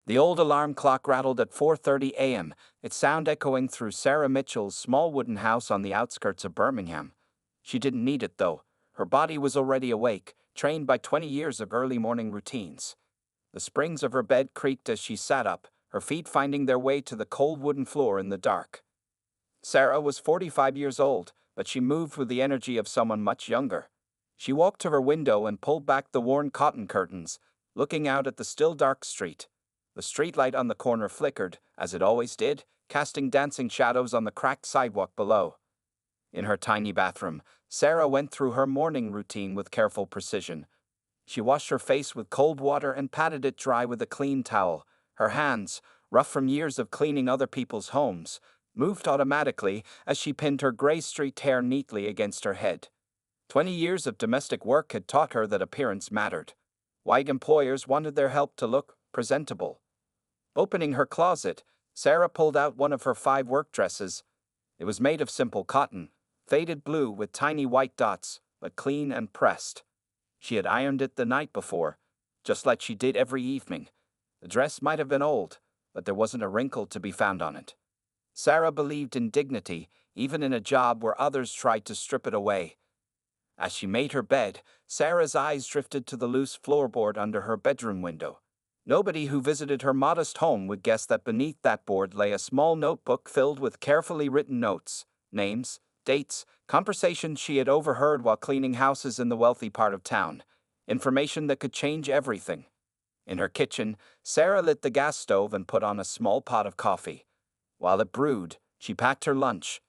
The old alarm clock rattled at 4:30 a.m., its sound echoing through Sarah Mitchell's small wooden house on the outskirts of Birmingham. She didn't need it, though. Her body was already awake, trained by 20 years of early morning routines. The springs of her bed creaked as she sat up, her feet finding their way to the cold wooden floor in the dark. Sarah was 45 years old, but she moved with the energy of someone much younger. She walked to her window and pulled back the worn cotton curtains, looking out at the still dark street. The streetlight on the corner flickered, as it always did, casting dancing shadows on the cracked sidewalk below. In her tiny bathroom, Sarah went through her morning routine with careful precision. She washed her face with cold water and patted it dry with a clean towel. Her hands, rough from years of cleaning other people's homes, moved automatically as she pinned her gray streaked hair neatly against her head. 20 years of domestic work had taught her that appearance mattered. White employers wanted their help to look presentable. Opening her closet, Sarah pulled out one of her 5 work dresses. It was made of simple cotton, faded blue with tiny white dots, but clean and pressed. She had ironed it the night before, just like she did every evening. The dress might have been old, but there wasn't a wrinkle to be found on it. Sarah believed in dignity, even in a job where others tried to strip it away. As she made her bed, Sarah's eyes drifted to the loose floorboard under her bedroom window. Nobody who visited her modest home would guess that beneath that board lay a small notebook filled with carefully written notes, names, dates, conversations she had overheard while cleaning houses in the wealthy part of town, information that could change everything. In her kitchen, Sarah lit the gas stove and put on a small pot of coffee. While it brewed, she packed her lunch: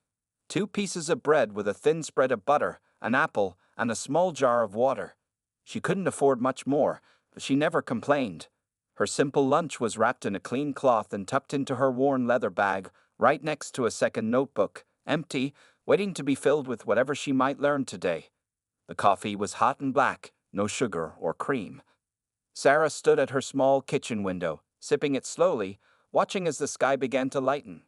2 pieces of bread with a thin spread of butter, an apple, and a small jar of water. She couldn't afford much more, but she never complained. Her simple lunch was wrapped in a clean cloth and tucked into her worn leather bag, right next to a second notebook, empty, waiting to be filled with whatever she might learn today. The coffee was hot and black, no sugar or cream. Sarah stood at her small kitchen window, sipping it slowly, watching as the sky began to lighten.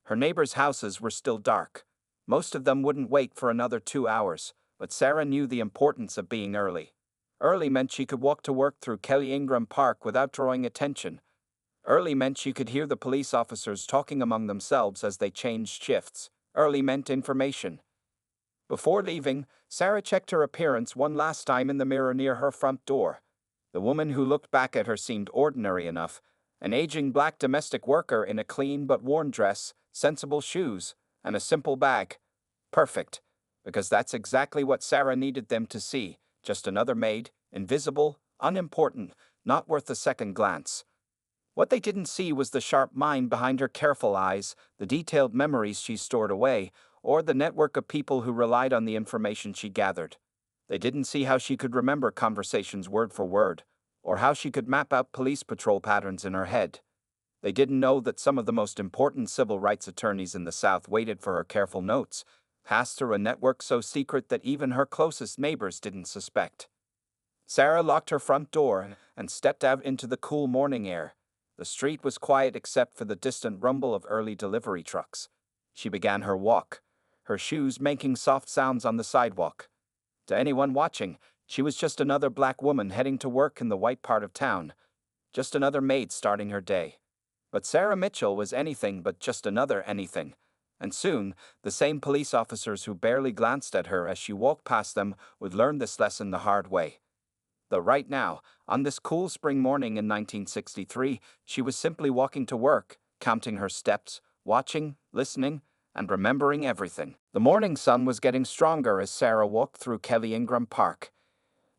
Her neighbors' houses were still dark. Most of them wouldn't wait for another 2 hours, but Sarah knew the importance of being early. Early meant she could walk to work through Kelly Ingram Park without drawing attention. Early meant she could hear the police officers talking among themselves as they changed shifts. Early meant information. Before leaving, Sarah checked her appearance one last time in the mirror near her front door. The woman who looked back at her seemed ordinary enough: an aging black domestic worker in a clean but worn dress, sensible shoes, and a simple bag. Perfect, because that's exactly what Sarah needed them to see: just another maid, invisible, unimportant, not worth a second glance. What they didn't see was the sharp mind behind her careful eyes, the detailed memories she stored away, or the network of people who relied on the information she gathered. They didn't see how she could remember conversations word for word, or how she could map out police patrol patterns in her head. They didn't know that some of the most important civil rights attorneys in the South waited for her careful notes, passed through a network so secret that even her closest neighbors didn't suspect. Sarah locked her front door and stepped out into the cool morning air. The street was quiet except for the distant rumble of early delivery trucks. She began her walk, her shoes making soft sounds on the sidewalk. To anyone watching, she was just another black woman heading to work in the white part of town, just another maid starting her day. But Sarah Mitchell was anything but just another anything. And soon, the same police officers who barely glanced at her as she walked past them would learn this lesson the hard way. Though right now, on this cool spring morning in 1963, she was simply walking to work, counting her steps, watching, listening, and remembering everything. The morning sun was getting stronger as Sarah walked through Kelly Ingram Park.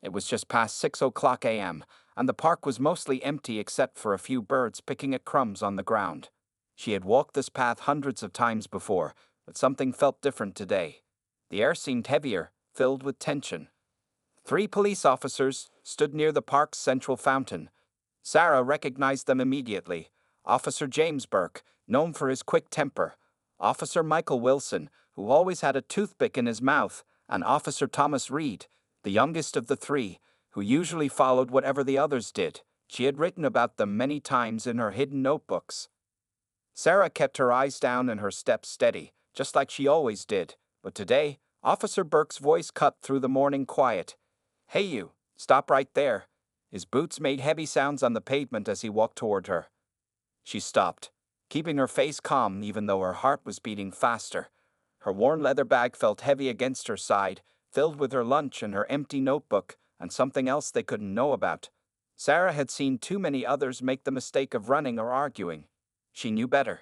It was just past 6 o'clock a.m., and the park was mostly empty except for a few birds picking at crumbs on the ground. She had walked this path hundreds of times before, but something felt different today. The air seemed heavier, filled with tension. 3 police officers stood near the park's central fountain. Sarah recognized them immediately: Officer James Burke, known for his quick temper; Officer Michael Wilson, who always had a toothpick in his mouth; and Officer Thomas Reed, the youngest of the 3, who usually followed whatever the others did. She had written about them many times in her hidden notebooks. Sarah kept her eyes down and her steps steady, just like she always did, but today, Officer Burke's voice cut through the morning quiet. "Hey you, stop right there." His boots made heavy sounds on the pavement as he walked toward her. She stopped, keeping her face calm even though her heart was beating faster. Her worn leather bag felt heavy against her side, filled with her lunch and her empty notebook, and something else they couldn't know about. Sarah had seen too many others make the mistake of running or arguing. She knew better.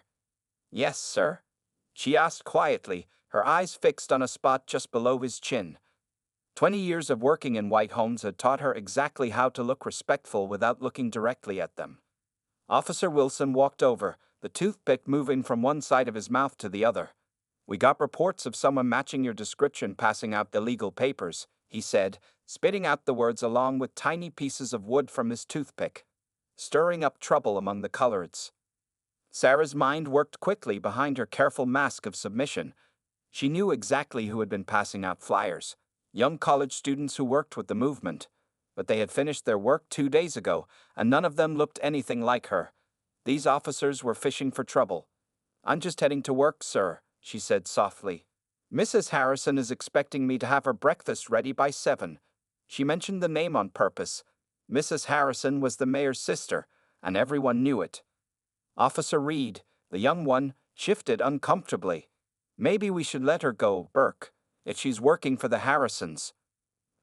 "Yes, sir?" she asked quietly, her eyes fixed on a spot just below his chin. 20 years of working in white homes had taught her exactly how to look respectful without looking directly at them. Officer Wilson walked over, the toothpick moving from one side of his mouth to the other. "We got reports of someone matching your description passing out illegal papers," he said, spitting out the words along with tiny pieces of wood from his toothpick, stirring up trouble among the coloreds. Sarah's mind worked quickly behind her careful mask of submission. She knew exactly who had been passing out flyers. Young college students who worked with the movement. But they had finished their work 2 days ago, and none of them looked anything like her. These officers were fishing for trouble. "I'm just heading to work, sir," she said softly. "Mrs. Harrison is expecting me to have her breakfast ready by 7. She mentioned the name on purpose. Mrs. Harrison was the mayor's sister, and everyone knew it. Officer Reed, the young one, shifted uncomfortably. "Maybe we should let her go, Burke, if she's working for the Harrisons."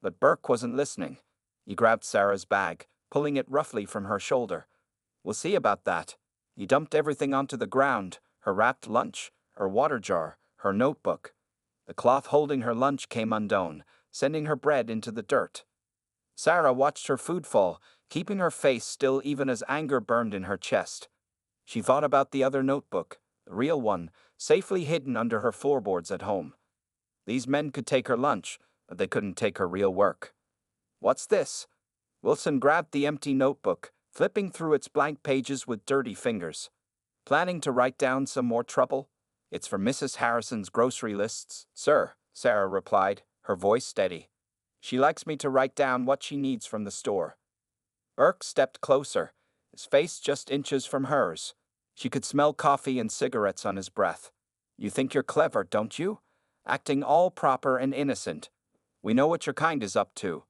But Burke wasn't listening. He grabbed Sarah's bag, pulling it roughly from her shoulder. "We'll see about that." He dumped everything onto the ground, her wrapped lunch, her water jar, her notebook. The cloth holding her lunch came undone, sending her bread into the dirt. Sarah watched her food fall, keeping her face still even as anger burned in her chest. She thought about the other notebook, the real one, safely hidden under her floorboards at home. These men could take her lunch, but they couldn't take her real work. "What's this?" Wilson grabbed the empty notebook, flipping through its blank pages with dirty fingers. "Planning to write down some more trouble?" "It's for Mrs. Harrison's grocery lists, sir," Sarah replied, her voice steady. "She likes me to write down what she needs from the store." Burke stepped closer, his face just inches from hers. She could smell coffee and cigarettes on his breath. "You think you're clever, don't you? Acting all proper and innocent. We know what your kind is up to."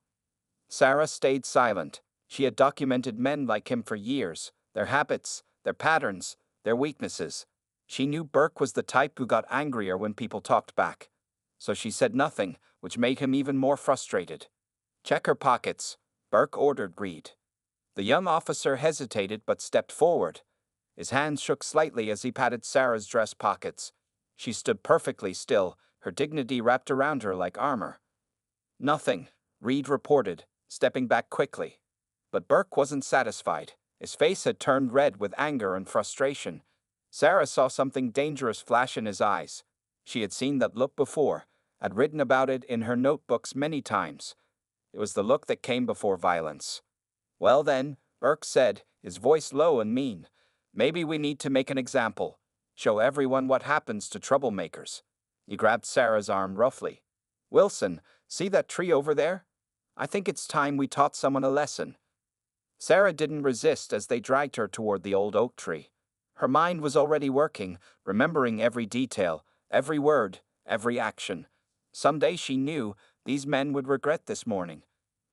Sarah stayed silent. She had documented men like him for years, their habits, their patterns, their weaknesses. She knew Burke was the type who got angrier when people talked back. So she said nothing, which made him even more frustrated. "Check her pockets," Burke ordered Reed. The young officer hesitated but stepped forward. His hands shook slightly as he patted Sarah's dress pockets. She stood perfectly still, her dignity wrapped around her like armor. "Nothing," Reed reported, stepping back quickly. But Burke wasn't satisfied. His face had turned red with anger and frustration. Sarah saw something dangerous flash in his eyes. She had seen that look before, had written about it in her notebooks many times. It was the look that came before violence. "Well then," Burke said, his voice low and mean, "maybe we need to make an example. Show everyone what happens to troublemakers." He grabbed Sarah's arm roughly. "Wilson, see that tree over there? I think it's time we taught someone a lesson." Sarah didn't resist as they dragged her toward the old oak tree. Her mind was already working, remembering every detail, every word, every action. Someday, she knew, these men would regret this morning.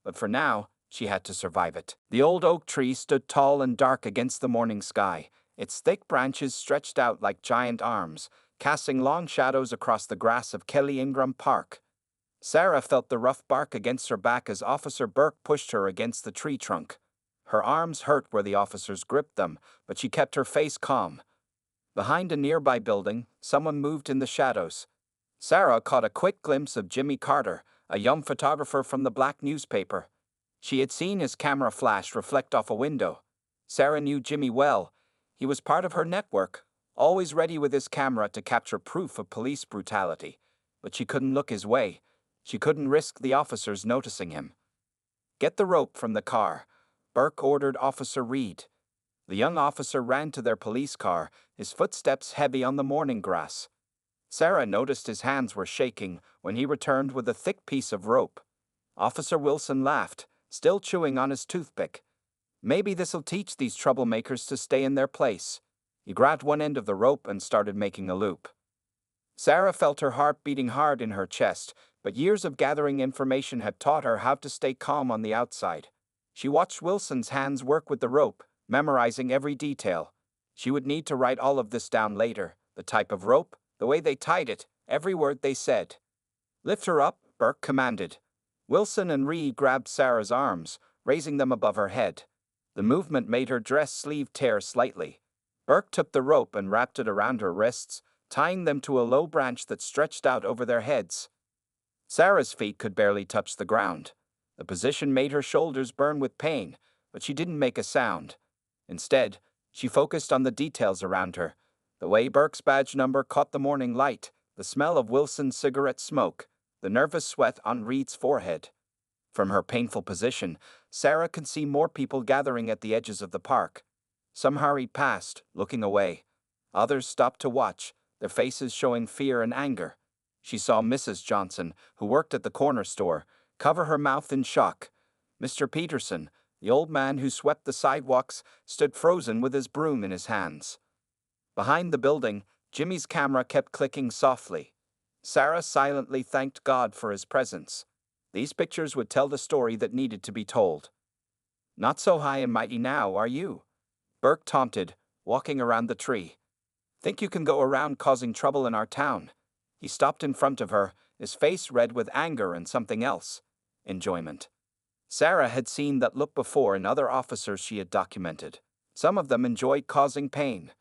But for now, she had to survive it. The old oak tree stood tall and dark against the morning sky, its thick branches stretched out like giant arms, casting long shadows across the grass of Kelly Ingram Park. Sarah felt the rough bark against her back as Officer Burke pushed her against the tree trunk. Her arms hurt where the officers gripped them, but she kept her face calm. Behind a nearby building, someone moved in the shadows. Sarah caught a quick glimpse of Jimmy Carter, a young photographer from the black newspaper. She had seen his camera flash reflect off a window. Sarah knew Jimmy well. He was part of her network, always ready with his camera to capture proof of police brutality. But she couldn't look his way. She couldn't risk the officers noticing him. "Get the rope from the car," Burke ordered Officer Reed. The young officer ran to their police car, his footsteps heavy on the morning grass. Sarah noticed his hands were shaking when he returned with a thick piece of rope. Officer Wilson laughed, still chewing on his toothpick. "Maybe this'll teach these troublemakers to stay in their place." He grabbed one end of the rope and started making a loop. Sarah felt her heart beating hard in her chest, but years of gathering information had taught her how to stay calm on the outside. She watched Wilson's hands work with the rope, memorizing every detail. She would need to write all of this down later, the type of rope, the way they tied it, every word they said. "Lift her up," Burke commanded. Wilson and Reed grabbed Sarah's arms, raising them above her head. The movement made her dress sleeve tear slightly. Burke took the rope and wrapped it around her wrists, tying them to a low branch that stretched out over their heads. Sarah's feet could barely touch the ground. The position made her shoulders burn with pain, but she didn't make a sound. Instead, she focused on the details around her. The way Burke's badge number caught the morning light, the smell of Wilson's cigarette smoke, the nervous sweat on Reed's forehead. From her painful position, Sarah could see more people gathering at the edges of the park. Some hurried past, looking away. Others stopped to watch, their faces showing fear and anger. She saw Mrs. Johnson, who worked at the corner store, cover her mouth in shock. Mr. Peterson, the old man who swept the sidewalks, stood frozen with his broom in his hands. Behind the building, Jimmy's camera kept clicking softly. Sarah silently thanked God for his presence. These pictures would tell the story that needed to be told. "Not so high and mighty now, are you?" Burke taunted, walking around the tree. "Think you can go around causing trouble in our town?" He stopped in front of her, his face red with anger and something else. Enjoyment. Sarah had seen that look before in other officers she had documented. Some of them enjoyed causing pain.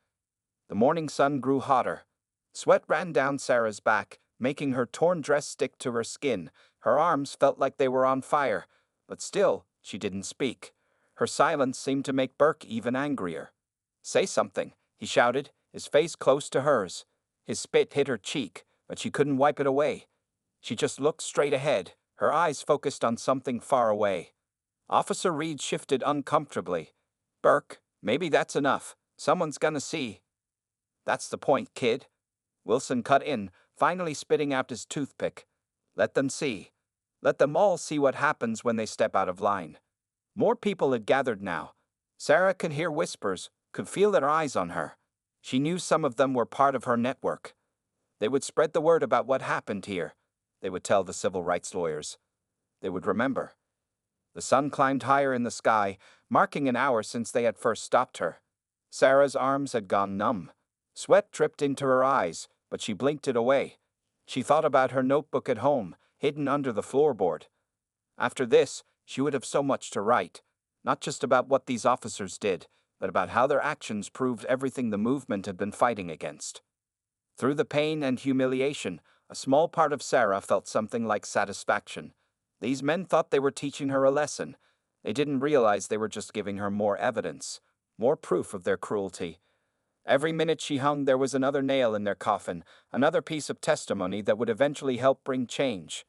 The morning sun grew hotter. Sweat ran down Sarah's back, making her torn dress stick to her skin. Her arms felt like they were on fire, but still, she didn't speak. Her silence seemed to make Burke even angrier. "Say something," he shouted, his face close to hers. His spit hit her cheek, but she couldn't wipe it away. She just looked straight ahead, her eyes focused on something far away. Officer Reed shifted uncomfortably. "Burke, maybe that's enough. Someone's gonna see." "That's the point, kid." Wilson cut in, finally spitting out his toothpick. "Let them see. Let them all see what happens when they step out of line." More people had gathered now. Sarah could hear whispers, could feel their eyes on her. She knew some of them were part of her network. They would spread the word about what happened here. They would tell the civil rights lawyers. They would remember. The sun climbed higher in the sky, marking an hour since they had first stopped her. Sarah's arms had gone numb. Sweat dripped into her eyes, but she blinked it away. She thought about her notebook at home, hidden under the floorboard. After this, she would have so much to write, not just about what these officers did, but about how their actions proved everything the movement had been fighting against. Through the pain and humiliation, a small part of Sarah felt something like satisfaction. These men thought they were teaching her a lesson. They didn't realize they were just giving her more evidence, more proof of their cruelty. Every minute she hung, there was another nail in their coffin, another piece of testimony that would eventually help bring change.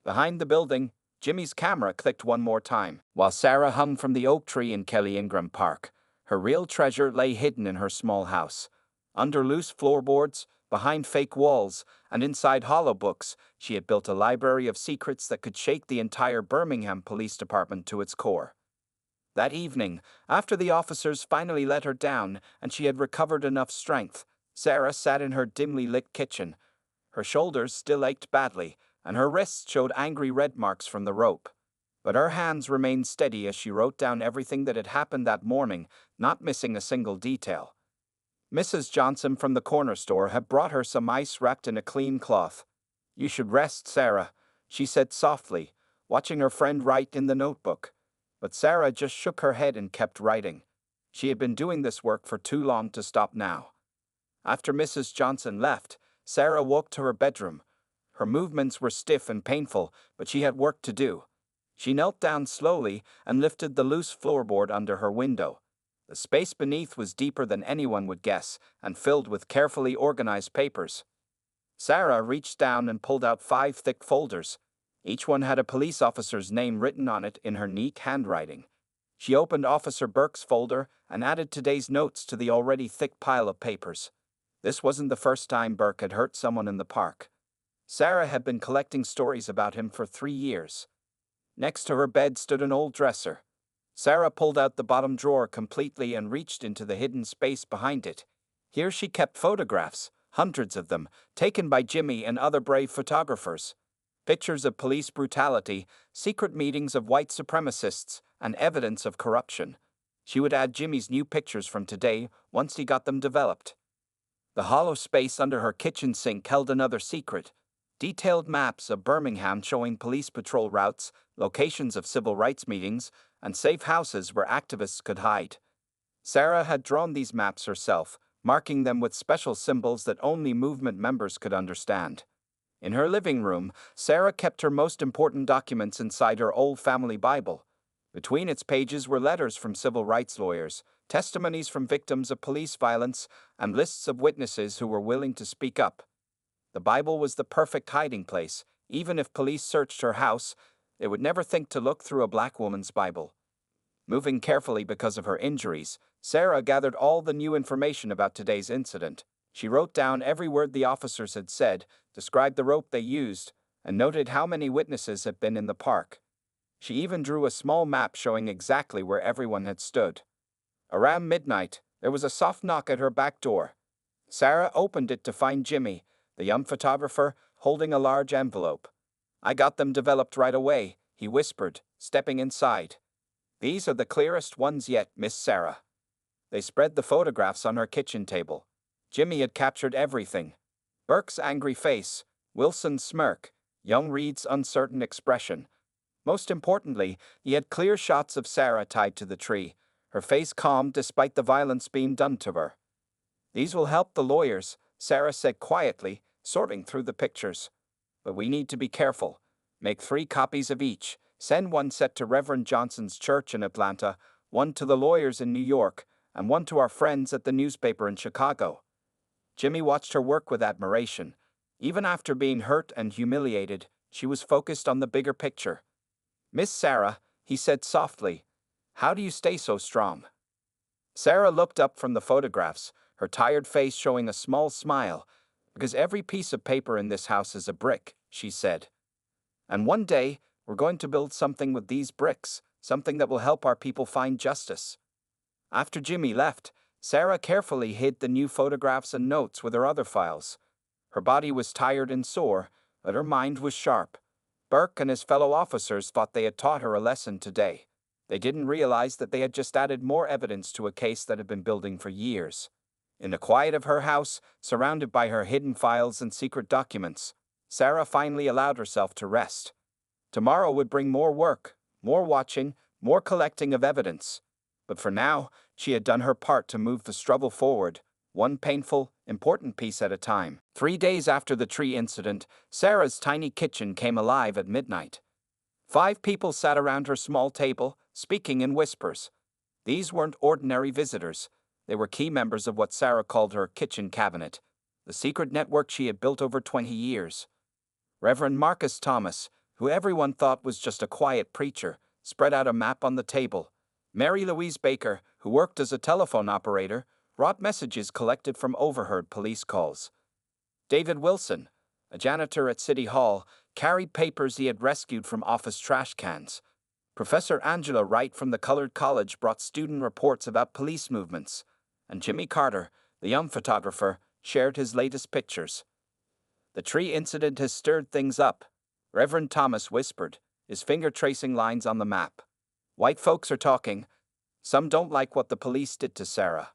Behind the building, Jimmy's camera clicked one more time, while Sarah hung from the oak tree in Kelly Ingram Park. Her real treasure lay hidden in her small house. Under loose floorboards, behind fake walls, and inside hollow books, she had built a library of secrets that could shake the entire Birmingham Police Department to its core. That evening, after the officers finally let her down and she had recovered enough strength, Sarah sat in her dimly lit kitchen. Her shoulders still ached badly, and her wrists showed angry red marks from the rope. But her hands remained steady as she wrote down everything that had happened that morning, not missing a single detail. Mrs. Johnson from the corner store had brought her some ice wrapped in a clean cloth. "You should rest, Sarah," she said softly, watching her friend write in the notebook. But Sarah just shook her head and kept writing. She had been doing this work for too long to stop now. After Mrs. Johnson left, Sarah walked to her bedroom. Her movements were stiff and painful, but she had work to do. She knelt down slowly and lifted the loose floorboard under her window. The space beneath was deeper than anyone would guess, and filled with carefully organized papers. Sarah reached down and pulled out 5 thick folders. Each one had a police officer's name written on it in her neat handwriting. She opened Officer Burke's folder and added today's notes to the already thick pile of papers. This wasn't the first time Burke had hurt someone in the park. Sarah had been collecting stories about him for 3 years. Next to her bed stood an old dresser. Sarah pulled out the bottom drawer completely and reached into the hidden space behind it. Here she kept photographs, hundreds of them, taken by Jimmy and other brave photographers. Pictures of police brutality, secret meetings of white supremacists, and evidence of corruption. She would add Jimmy's new pictures from today once he got them developed. The hollow space under her kitchen sink held another secret: detailed maps of Birmingham showing police patrol routes, locations of civil rights meetings, and safe houses where activists could hide. Sarah had drawn these maps herself, marking them with special symbols that only movement members could understand. In her living room, Sarah kept her most important documents inside her old family Bible. Between its pages were letters from civil rights lawyers, testimonies from victims of police violence, and lists of witnesses who were willing to speak up. The Bible was the perfect hiding place. Even if police searched her house, they would never think to look through a black woman's Bible. Moving carefully because of her injuries, Sarah gathered all the new information about today's incident. She wrote down every word the officers had said, described the rope they used, and noted how many witnesses had been in the park. She even drew a small map showing exactly where everyone had stood. Around midnight, there was a soft knock at her back door. Sarah opened it to find Jimmy, the young photographer, holding a large envelope. "I got them developed right away," he whispered, stepping inside. "These are the clearest ones yet, Miss Sarah." They spread the photographs on her kitchen table. Jimmy had captured everything: Burke's angry face, Wilson's smirk, young Reed's uncertain expression. Most importantly, he had clear shots of Sarah tied to the tree, her face calm despite the violence being done to her. "These will help the lawyers," Sarah said quietly, sorting through the pictures. "But we need to be careful. Make 3 copies of each. Send one set to Reverend Johnson's church in Atlanta, one to the lawyers in New York, and one to our friends at the newspaper in Chicago." Jimmy watched her work with admiration. Even after being hurt and humiliated, she was focused on the bigger picture. "Miss Sarah," he said softly, "how do you stay so strong?" Sarah looked up from the photographs, her tired face showing a small smile. "Because every piece of paper in this house is a brick," she said. "And one day, we're going to build something with these bricks, something that will help our people find justice." After Jimmy left, Sarah carefully hid the new photographs and notes with her other files. Her body was tired and sore, but her mind was sharp. Burke and his fellow officers thought they had taught her a lesson today. They didn't realize that they had just added more evidence to a case that had been building for years. In the quiet of her house, surrounded by her hidden files and secret documents, Sarah finally allowed herself to rest. Tomorrow would bring more work, more watching, more collecting of evidence. But for now, she had done her part to move the struggle forward, one painful, important piece at a time. 3 days after the tree incident, Sarah's tiny kitchen came alive at midnight. 5 people sat around her small table, speaking in whispers. These weren't ordinary visitors. They were key members of what Sarah called her kitchen cabinet, the secret network she had built over 20 years. Reverend Marcus Thomas, who everyone thought was just a quiet preacher, spread out a map on the table. Mary Louise Baker, who worked as a telephone operator, brought messages collected from overheard police calls. David Wilson, a janitor at City Hall, carried papers he had rescued from office trash cans. Professor Angela Wright from the Colored College brought student reports about police movements. And Jimmy Carter, the young photographer, shared his latest pictures. "The tree incident has stirred things up," Reverend Thomas whispered, his finger tracing lines on the map. "White folks are talking. Some don't like what the police did to Sarah."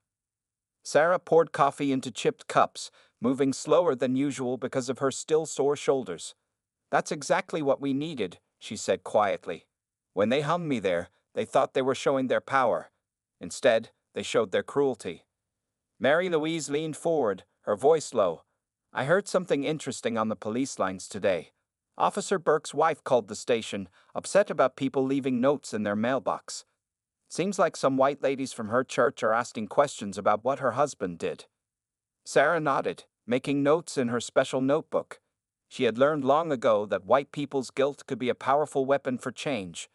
Sarah poured coffee into chipped cups, moving slower than usual because of her still sore shoulders. "That's exactly what we needed," she said quietly. "When they hung me there, they thought they were showing their power. Instead, they showed their cruelty." Mary Louise leaned forward, her voice low. "I heard something interesting on the police lines today. Officer Burke's wife called the station, upset about people leaving notes in their mailbox. Seems like some white ladies from her church are asking questions about what her husband did." Sarah nodded, making notes in her special notebook. She had learned long ago that white people's guilt could be a powerful weapon for change.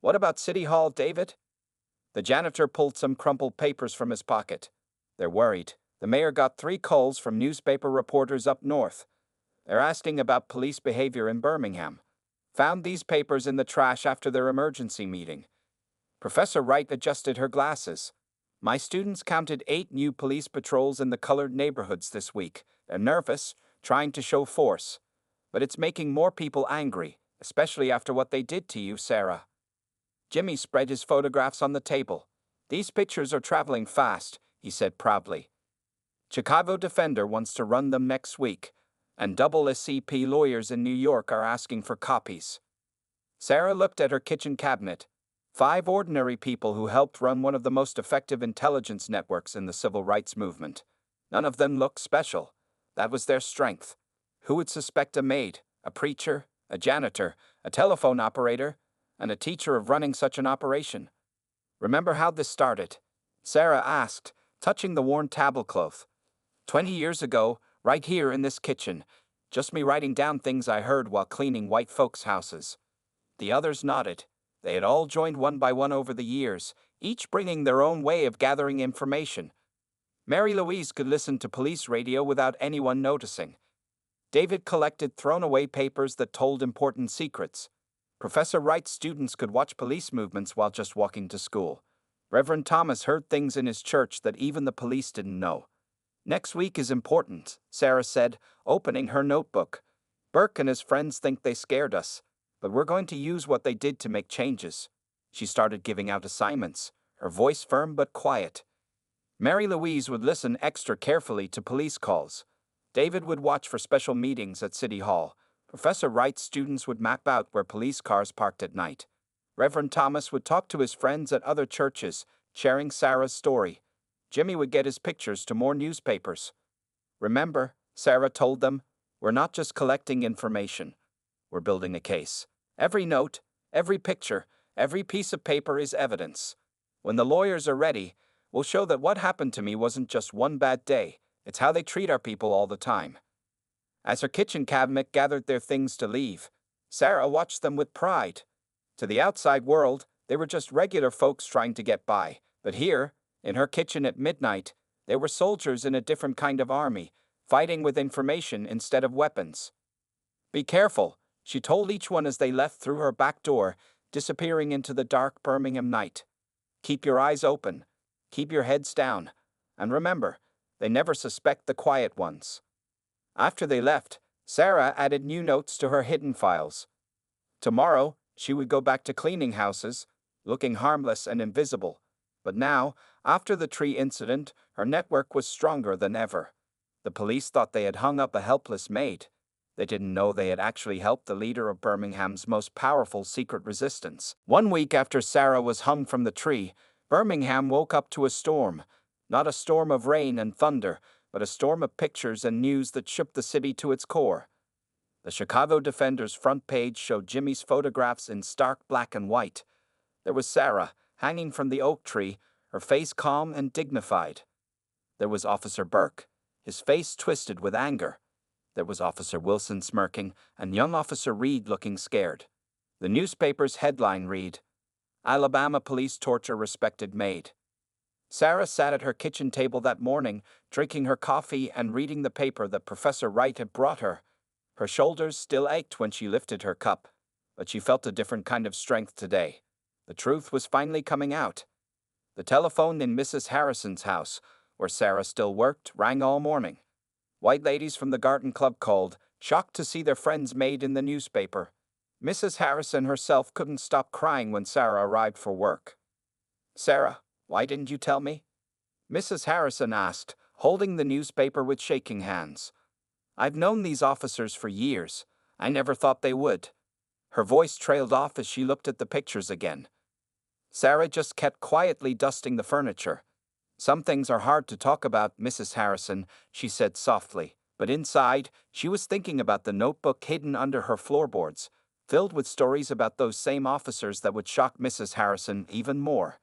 "What about City Hall, David?" The janitor pulled some crumpled papers from his pocket. "They're worried. The mayor got 3 calls from newspaper reporters up north. They're asking about police behavior in Birmingham. Found these papers in the trash after their emergency meeting." Professor Wright adjusted her glasses. "My students counted 8 new police patrols in the colored neighborhoods this week. They're nervous, trying to show force. But it's making more people angry, especially after what they did to you, Sarah." Jimmy spread his photographs on the table. These pictures are traveling fast, he said proudly. Chicago Defender wants to run them next week, and SCP lawyers in New York are asking for copies. Sarah looked at her kitchen cabinet. 5 ordinary people who helped run one of the most effective intelligence networks in the civil rights movement. None of them looked special. That was their strength. Who would suspect a maid, a preacher, a janitor, a telephone operator, and a teacher of running such an operation? Remember how this started? Sarah asked, touching the worn tablecloth. 20 years ago, right here in this kitchen. Just me writing down things I heard while cleaning white folks' houses. The others nodded. They had all joined one by one over the years, each bringing their own way of gathering information. Mary Louise could listen to police radio without anyone noticing. David collected thrown-away papers that told important secrets. Professor Wright's students could watch police movements while just walking to school. Reverend Thomas heard things in his church that even the police didn't know. Next week is important, Sarah said, opening her notebook. Burke and his friends think they scared us, but we're going to use what they did to make changes. She started giving out assignments, her voice firm but quiet. Mary Louise would listen extra carefully to police calls. David would watch for special meetings at City Hall. Professor Wright's students would map out where police cars parked at night. Reverend Thomas would talk to his friends at other churches, sharing Sarah's story. Jimmy would get his pictures to more newspapers. Remember, Sarah told them, we're not just collecting information. We're building a case. Every note, every picture, every piece of paper is evidence. When the lawyers are ready, we'll show that what happened to me wasn't just one bad day. It's how they treat our people all the time. As her kitchen cabinet gathered their things to leave, Sarah watched them with pride. To the outside world, they were just regular folks trying to get by. But here, in her kitchen at midnight, they were soldiers in a different kind of army, fighting with information instead of weapons. Be careful, she told each one as they left through her back door, disappearing into the dark Birmingham night. Keep your eyes open. Keep your heads down. And remember, they never suspect the quiet ones. After they left, Sarah added new notes to her hidden files. Tomorrow, she would go back to cleaning houses, looking harmless and invisible. But now, after the tree incident, her network was stronger than ever. The police thought they had hung up a helpless maid. They didn't know they had actually helped the leader of Birmingham's most powerful secret resistance. 1 week after Sarah was hung from the tree, Birmingham woke up to a storm. Not a storm of rain and thunder, but a storm of pictures and news that shook the city to its core. The Chicago Defender's front page showed Jimmy's photographs in stark black and white. There was Sarah, hanging from the oak tree, her face calm and dignified. There was Officer Burke, his face twisted with anger. There was Officer Wilson smirking, and young Officer Reed looking scared. The newspaper's headline read, Alabama Police Torture Respected Maid. Sarah sat at her kitchen table that morning, drinking her coffee and reading the paper that Professor Wright had brought her. Her shoulders still ached when she lifted her cup, but she felt a different kind of strength today. The truth was finally coming out. The telephone in Mrs. Harrison's house, where Sarah still worked, rang all morning. White ladies from the garden club called, shocked to see their friend's maid in the newspaper. Mrs. Harrison herself couldn't stop crying when Sarah arrived for work. Sarah, why didn't you tell me? Mrs. Harrison asked, holding the newspaper with shaking hands. I've known these officers for years. I never thought they would. Her voice trailed off as she looked at the pictures again. Sarah just kept quietly dusting the furniture. Some things are hard to talk about, Mrs. Harrison, she said softly, but inside, she was thinking about the notebook hidden under her floorboards, filled with stories about those same officers that would shock Mrs. Harrison even more.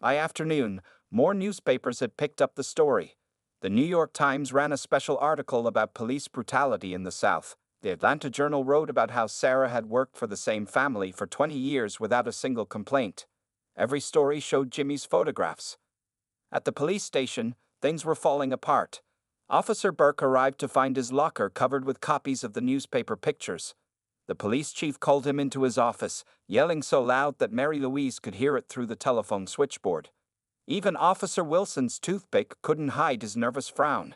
By afternoon, more newspapers had picked up the story. The New York Times ran a special article about police brutality in the South. The Atlanta Journal wrote about how Sarah had worked for the same family for 20 years without a single complaint. Every story showed Jimmy's photographs. At the police station, things were falling apart. Officer Burke arrived to find his locker covered with copies of the newspaper pictures. The police chief called him into his office, yelling so loud that Mary Louise could hear it through the telephone switchboard. Even Officer Wilson's toothpick couldn't hide his nervous frown.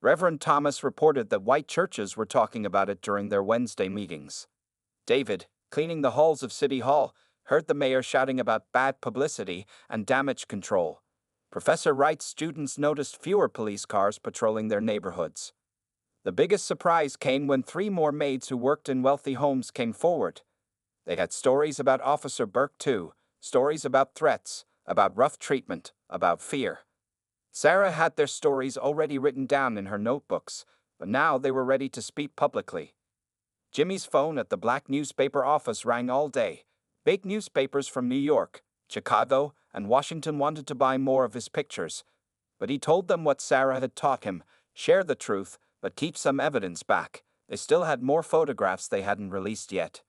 Reverend Thomas reported that white churches were talking about it during their Wednesday meetings. David, cleaning the halls of City Hall, heard the mayor shouting about bad publicity and damage control. Professor Wright's students noticed fewer police cars patrolling their neighborhoods. The biggest surprise came when 3 more maids who worked in wealthy homes came forward. They had stories about Officer Burke too, stories about threats, about rough treatment, about fear. Sarah had their stories already written down in her notebooks, but now they were ready to speak publicly. Jimmy's phone at the black newspaper office rang all day. Big newspapers from New York, Chicago, and Washington wanted to buy more of his pictures. But he told them what Sarah had taught him: share the truth, but keep some evidence back. They still had more photographs they hadn't released yet.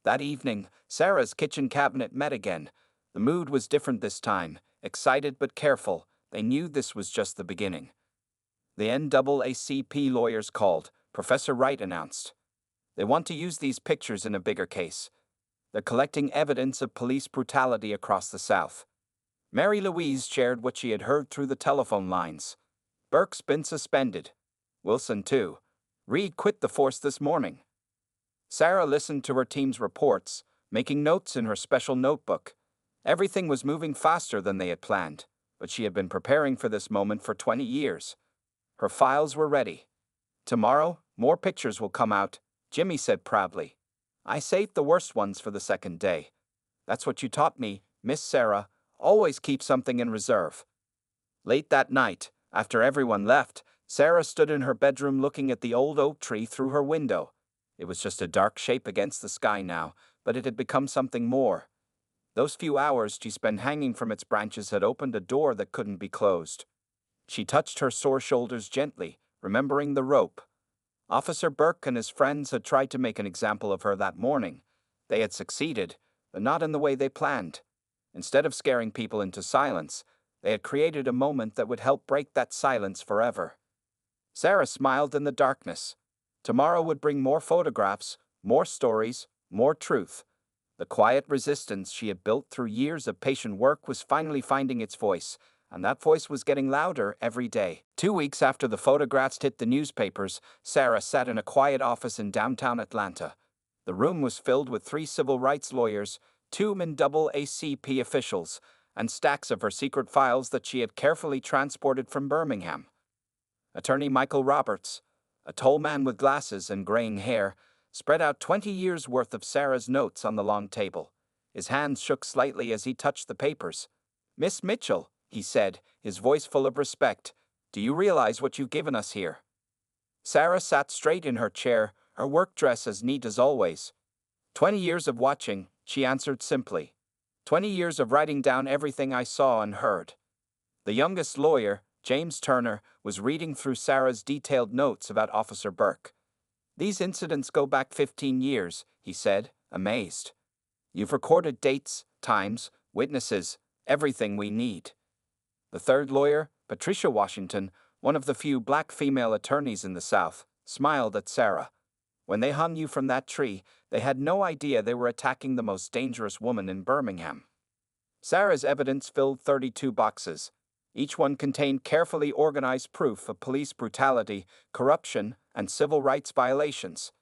That evening, Sarah's kitchen cabinet met again. The mood was different this time, excited but careful. They knew this was just the beginning. The NAACP lawyers called, Professor Wright announced. They want to use these pictures in a bigger case. They're collecting evidence of police brutality across the South. Mary Louise shared what she had heard through the telephone lines. Burke's been suspended. Wilson too. Reed quit the force this morning. Sarah listened to her team's reports, making notes in her special notebook. Everything was moving faster than they had planned, but she had been preparing for this moment for 20 years. Her files were ready. Tomorrow, more pictures will come out, Jimmy said proudly. I saved the worst ones for the second day. That's what you taught me, Miss Sarah. Always keep something in reserve. Late that night, after everyone left, Sarah stood in her bedroom looking at the old oak tree through her window. It was just a dark shape against the sky now, but it had become something more. Those few hours she spent hanging from its branches had opened a door that couldn't be closed. She touched her sore shoulders gently, remembering the rope. Officer Burke and his friends had tried to make an example of her that morning. They had succeeded, but not in the way they planned. Instead of scaring people into silence, they had created a moment that would help break that silence forever. Sarah smiled in the darkness. Tomorrow would bring more photographs, more stories, more truth. The quiet resistance she had built through years of patient work was finally finding its voice, and that voice was getting louder every day. 2 weeks after the photographs hit the newspapers, Sarah sat in a quiet office in downtown Atlanta. The room was filled with 3 civil rights lawyers, 2 NAACP officials, and stacks of her secret files that she had carefully transported from Birmingham. Attorney Michael Roberts, a tall man with glasses and graying hair, spread out 20 years' worth of Sarah's notes on the long table. His hands shook slightly as he touched the papers. Miss Mitchell, he said, his voice full of respect, do you realize what you've given us here? Sarah sat straight in her chair, her work dress as neat as always. 20 years of watching, she answered simply. 20 years of writing down everything I saw and heard. The youngest lawyer, James Turner, was reading through Sarah's detailed notes about Officer Burke. These incidents go back 15 years, he said, amazed. You've recorded dates, times, witnesses, everything we need. The third lawyer, Patricia Washington, one of the few black female attorneys in the South, smiled at Sarah. When they hung you from that tree, they had no idea they were attacking the most dangerous woman in Birmingham. Sarah's evidence filled 32 boxes. Each one contained carefully organized proof of police brutality, corruption, and civil rights violations.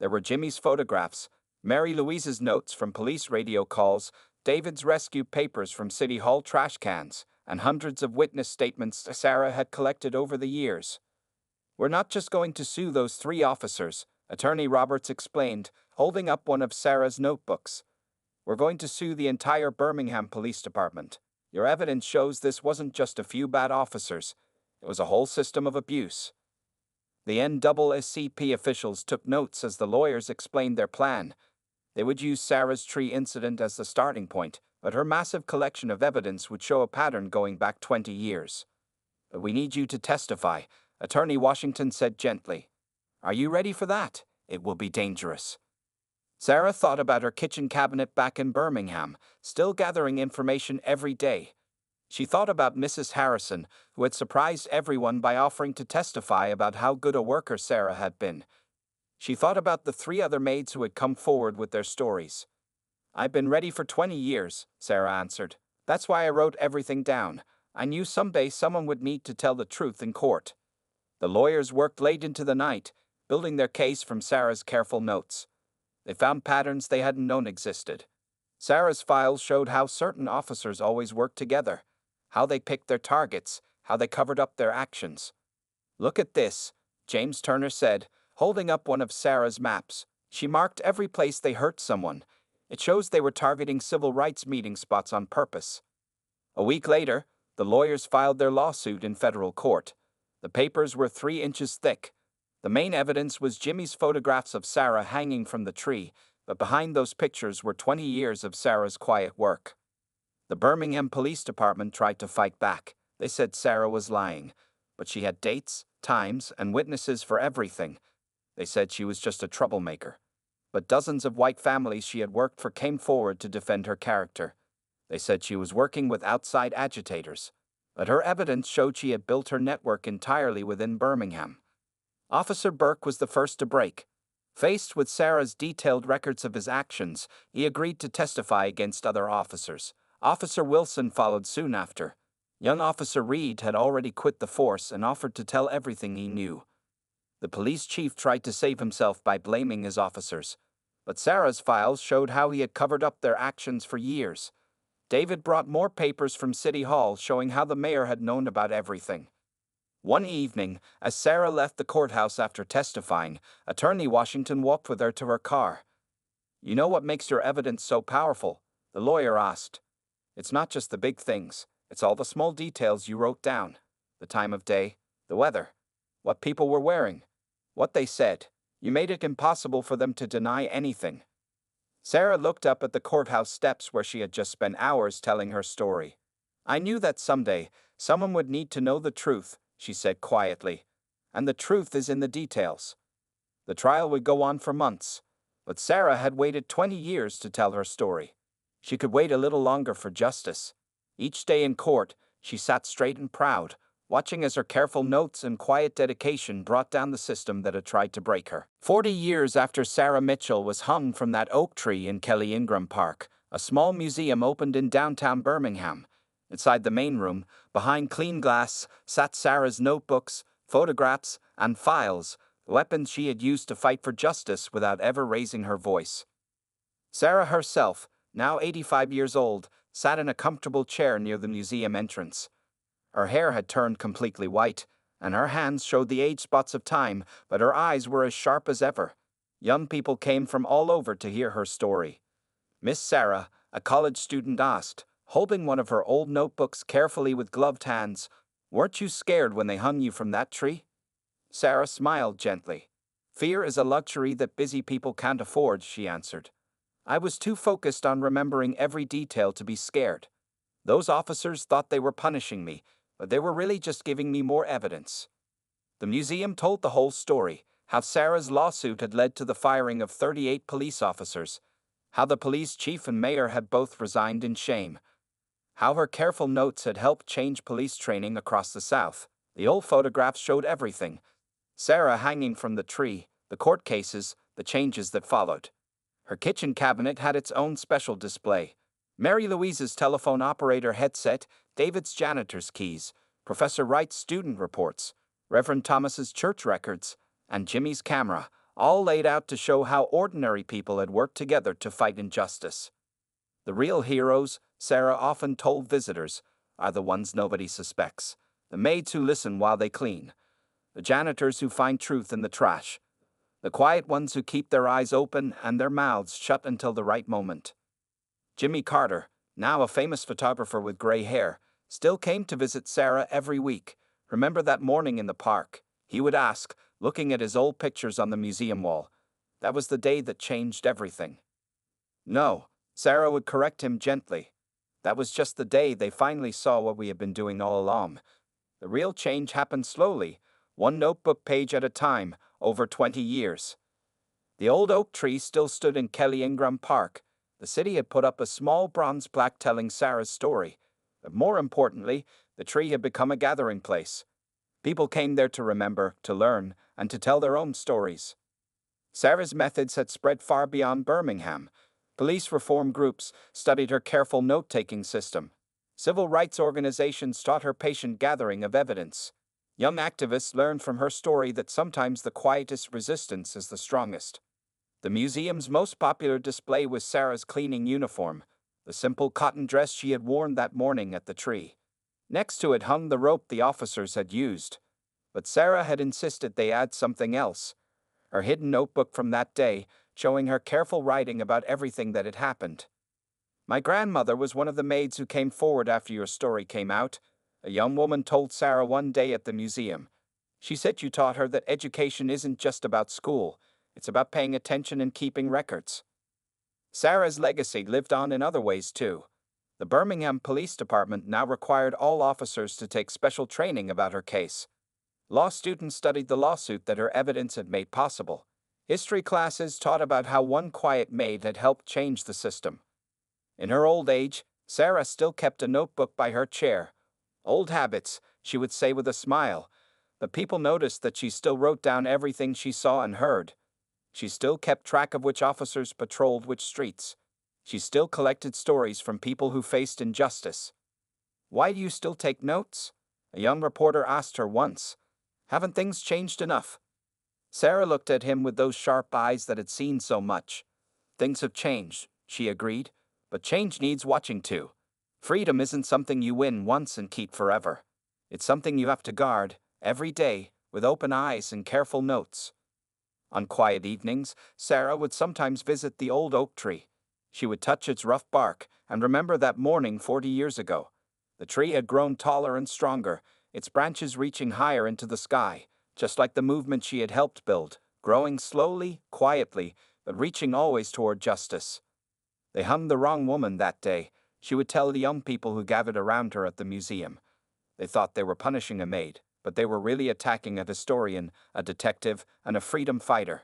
There were Jimmy's photographs, Mary Louise's notes from police radio calls, David's rescue papers from City Hall trash cans, and hundreds of witness statements Sarah had collected over the years. We're not just going to sue those 3 officers, Attorney Roberts explained, holding up one of Sarah's notebooks. We're going to sue the entire Birmingham Police Department. Your evidence shows this wasn't just a few bad officers. It was a whole system of abuse. The NAACP officials took notes as the lawyers explained their plan. They would use Sarah's tree incident as the starting point, but her massive collection of evidence would show a pattern going back 20 years. But we need you to testify, Attorney Washington said gently. Are you ready for that? It will be dangerous. Sarah thought about her kitchen cabinet back in Birmingham, still gathering information every day. She thought about Mrs. Harrison, who had surprised everyone by offering to testify about how good a worker Sarah had been. She thought about the 3 other maids who had come forward with their stories. I've been ready for 20 years, Sarah answered. That's why I wrote everything down. I knew someday someone would need to tell the truth in court. The lawyers worked late into the night, building their case from Sarah's careful notes. They found patterns they hadn't known existed. Sarah's files showed how certain officers always worked together, how they picked their targets, how they covered up their actions. "Look at this," James Turner said, holding up one of Sarah's maps. She marked every place they hurt someone. It shows they were targeting civil rights meeting spots on purpose. A week later, the lawyers filed their lawsuit in federal court. The papers were 3 inches thick. The main evidence was Jimmy's photographs of Sarah hanging from the tree, but behind those pictures were 20 years of Sarah's quiet work. The Birmingham Police Department tried to fight back. They said Sarah was lying, but she had dates, times, and witnesses for everything. They said she was just a troublemaker. But dozens of white families she had worked for came forward to defend her character. They said she was working with outside agitators, but her evidence showed she had built her network entirely within Birmingham. Officer Burke was the first to break. Faced with Sarah's detailed records of his actions, he agreed to testify against other officers. Officer Wilson followed soon after. Young Officer Reed had already quit the force and offered to tell everything he knew. The police chief tried to save himself by blaming his officers, but Sarah's files showed how he had covered up their actions for years. David brought more papers from City Hall showing how the mayor had known about everything. One evening, as Sarah left the courthouse after testifying, Attorney Washington walked with her to her car. "You know what makes your evidence so powerful?" the lawyer asked. "It's not just the big things, it's all the small details you wrote down. The time of day, the weather, what people were wearing, what they said. You made it impossible for them to deny anything." Sarah looked up at the courthouse steps where she had just spent hours telling her story. "I knew that someday, someone would need to know the truth," she said quietly. "And the truth is in the details." The trial would go on for months, but Sarah had waited 20 years to tell her story. She could wait a little longer for justice. Each day in court, she sat straight and proud, watching as her careful notes and quiet dedication brought down the system that had tried to break her. 40 years after Sarah Mitchell was hung from that oak tree in Kelly Ingram Park, a small museum opened in downtown Birmingham. Inside the main room, behind clean glass, sat Sarah's notebooks, photographs, and files, weapons she had used to fight for justice without ever raising her voice. Sarah herself, now 85 years old, sat in a comfortable chair near the museum entrance. Her hair had turned completely white, and her hands showed the age spots of time, but her eyes were as sharp as ever. Young people came from all over to hear her story. Miss Sarah, a college student, asked, holding one of her old notebooks carefully with gloved hands, "Weren't you scared when they hung you from that tree?" Sarah smiled gently. "Fear is a luxury that busy people can't afford," she answered. "I was too focused on remembering every detail to be scared. Those officers thought they were punishing me, but they were really just giving me more evidence." The museum told the whole story, how Sarah's lawsuit had led to the firing of 38 police officers, how the police chief and mayor had both resigned in shame, how her careful notes had helped change police training across the South. The old photographs showed everything: Sarah hanging from the tree, the court cases, the changes that followed. Her kitchen cabinet had its own special display: Mary Louise's telephone operator headset, David's janitor's keys, Professor Wright's student reports, Reverend Thomas's church records, and Jimmy's camera, all laid out to show how ordinary people had worked together to fight injustice. "The real heroes," Sarah often told visitors, "are the ones nobody suspects. The maids who listen while they clean, the janitors who find truth in the trash, the quiet ones who keep their eyes open and their mouths shut until the right moment." Jimmy Carter, now a famous photographer with gray hair, still came to visit Sarah every week. "Remember that morning in the park?" he would ask, looking at his old pictures on the museum wall. "That was the day that changed everything." "No," Sarah would correct him gently. "That was just the day they finally saw what we had been doing all along. The real change happened slowly, one notebook page at a time, over 20 years. The old oak tree still stood in Kelly Ingram Park. The city had put up a small bronze plaque telling Sarah's story, but more importantly, the tree had become a gathering place. People came there to remember, to learn, and to tell their own stories. Sarah's methods had spread far beyond Birmingham. Police reform groups studied her careful note-taking system. Civil rights organizations taught her patient gathering of evidence. Young activists learned from her story that sometimes the quietest resistance is the strongest. The museum's most popular display was Sarah's cleaning uniform, the simple cotton dress she had worn that morning at the tree. Next to it hung the rope the officers had used. But Sarah had insisted they add something else. Her hidden notebook from that day, showing her careful writing about everything that had happened. My grandmother was one of the maids who came forward after your story came out, a young woman told Sarah one day at the museum. She said you taught her that education isn't just about school, it's about paying attention and keeping records. Sarah's legacy lived on in other ways too. The Birmingham Police Department now required all officers to take special training about her case. Law students studied the lawsuit that her evidence had made possible. History classes taught about how one quiet maid had helped change the system. In her old age, Sarah still kept a notebook by her chair. Old habits, she would say with a smile, but people noticed that she still wrote down everything she saw and heard. She still kept track of which officers patrolled which streets. She still collected stories from people who faced injustice. "Why do you still take notes?" a young reporter asked her once. "Haven't things changed enough?" Sarah looked at him with those sharp eyes that had seen so much. "Things have changed," she agreed, "but change needs watching too. Freedom isn't something you win once and keep forever. It's something you have to guard, every day, with open eyes and careful notes." On quiet evenings, Sarah would sometimes visit the old oak tree. She would touch its rough bark and remember that morning 40 years ago. The tree had grown taller and stronger, its branches reaching higher into the sky, just like the movement she had helped build, growing slowly, quietly, but reaching always toward justice. "They hung the wrong woman that day," she would tell the young people who gathered around her at the museum. "They thought they were punishing a maid, but they were really attacking a historian, a detective, and a freedom fighter.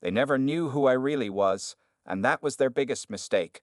They never knew who I really was, and that was their biggest mistake."